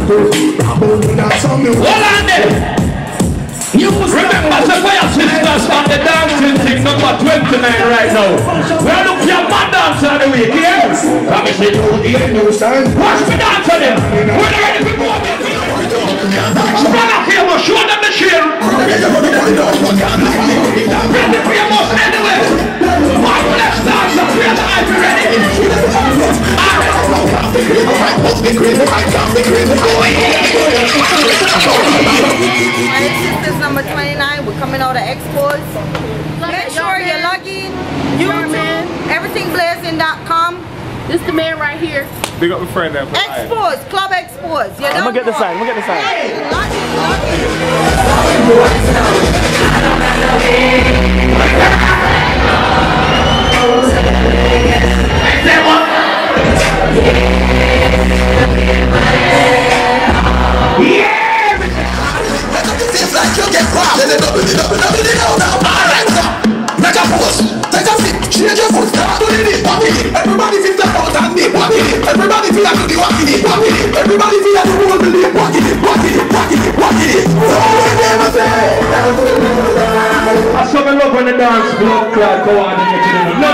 Hold on there. You remember the Fyah sisters on the dancing thing number 29 right now. We're looking at my dancer of the week, yes? Come and see watch me dance on them. We're ready to go. Stand up here, we'll show them the cheer. Ready for your most anyway. Marvelous dancer, we're live, ready? This is number 29. We're coming out of Expos. Make sure you log in. YouTube, everythingblazing.com. This the man right here. Big up my friend there. Expos, Club Expos. I'm gonna get the sign. I'm gonna get the sign. Log Everybody feel that out and me, walking it. Everybody feel like you walking it, walking it. Everybody feel like you want to live, walking it, walking it, walking it, walking it. I saw me love when the dance blood clot go on and get to them. No.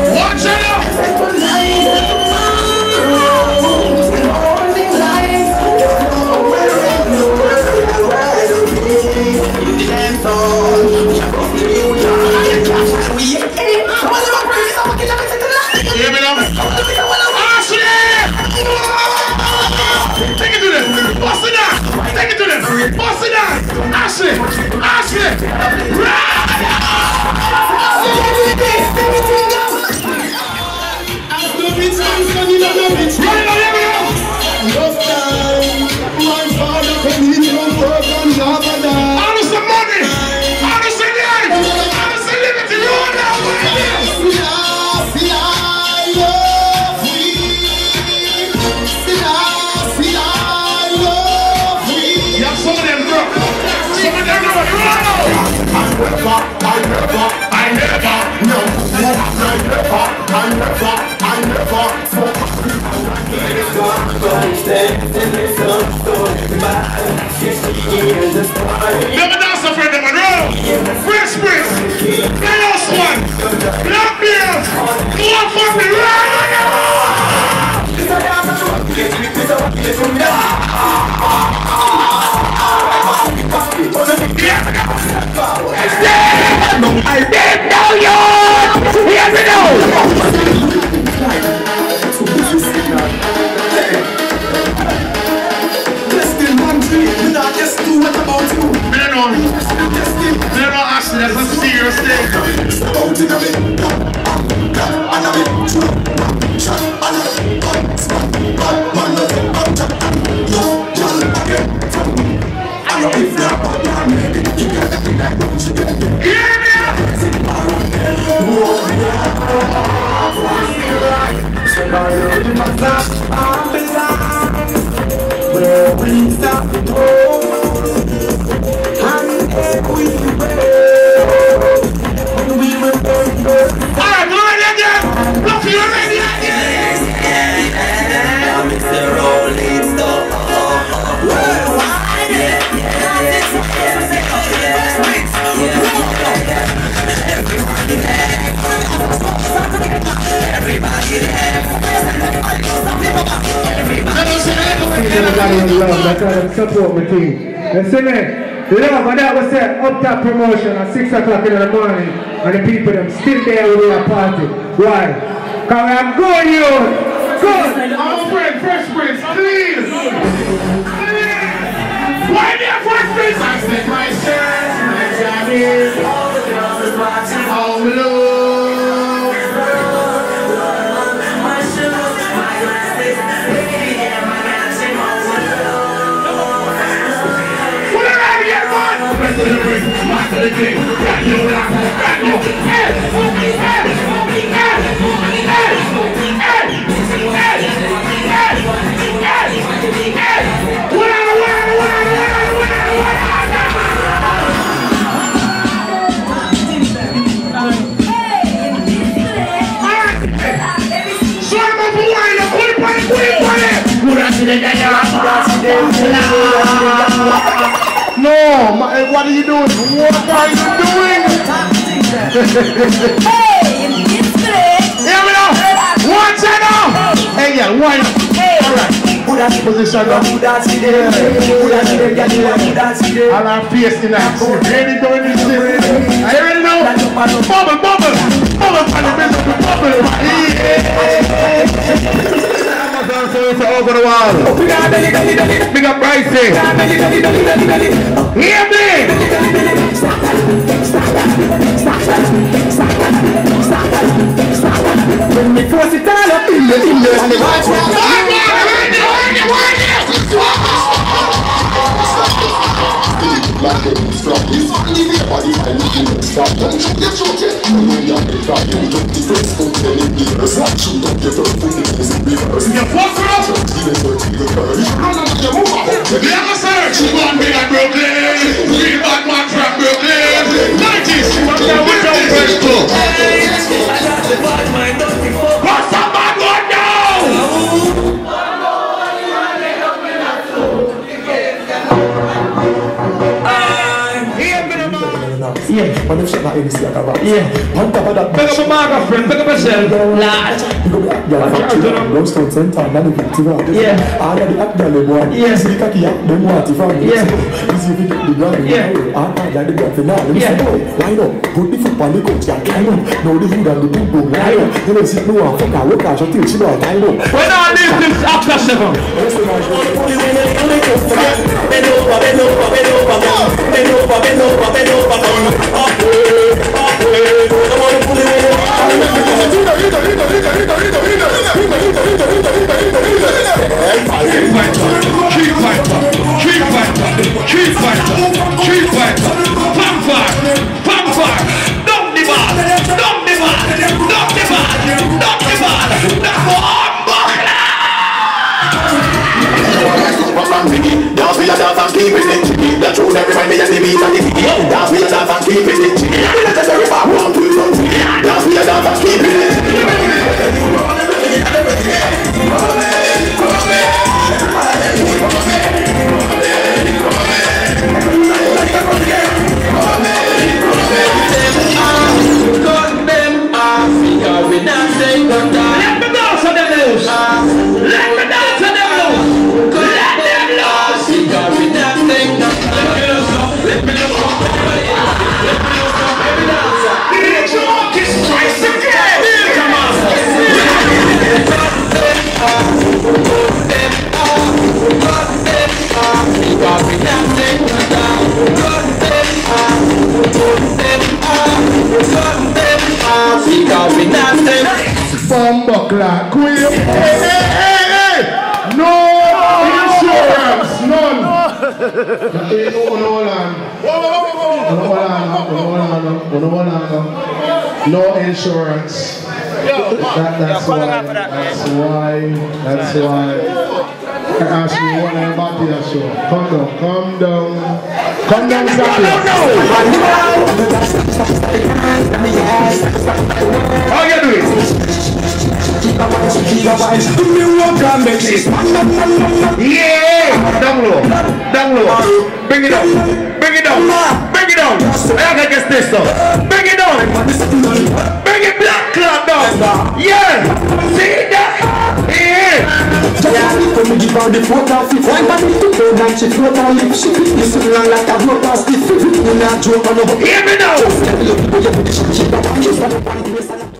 Watch it out! Hear me now? Take it to them! Bust it down! Take it to them! Bust it down! Ashley! Ashley! Never dance a friend of mine, roll! Fresh Prince! Chaos One! Black Bears! More for me, I didn't know you! Hear me now! Ashley, that's a serious thing. Where we stop the road and we alright, go ready again! Look, you ready again! Mr. Rolling Stone. Everybody in love, that's how them support my team. And see me, love, and that was that up top promotion at 6 o'clock in the morning, and the people them still there with their party. Why? Because we are going, you! Good! Our friend, Fresh Prince, please! Why there, Fresh Prince? I said my shirt, my jacket, all the girls is watching, all below. No, what are you doing? What are you doing? Hey, it's great. Here we go. One channel. Hey, yeah, one. All right. Position up. All our face in that. Ready to do this shit? Are you ready now? Bubble, bubble. Bubble, bubble. Over the wall. Big up Pricey. Hear me. When we force it all up in the and the right yeah, but if she's not in the sea, yeah. On top of that, pick up a marker, friend, pick up a shell. Lad. Those stones and time, none of it. Yeah. All of the actor, boy. Yes. The kaki, them want to find. Yeah. This is the ground. Yeah. I like the grand finale. Yeah. Line up, put the football, the coach, and line up. Now the hood and the boom boom, line up. Then they sit no one, fuck, I work out, until she don't line up. When all these things after 7. Dance with yourself and keep it. That tune everybody me and the beat and the beat. Dance with yourself and keep it. Let us everybody want to do. Dance with yourself and keep it. Let me dance on them loose. Let me dance on them loose. Let them loose. Let me come on. Bumbuckler, queen. Hey. No insurance, none. No insurance. That's why. I asked you one about the show. Calm down, How you doing? Yeah! Down low. Bring it down. I gotta get this stuff. Bring it down. Bring it black clock down. Yeah! See that? Yeah! When we give out the photo, one body to go down, she float on lip, she listen long like a rope on stiff. We're not joking on the Hear me now!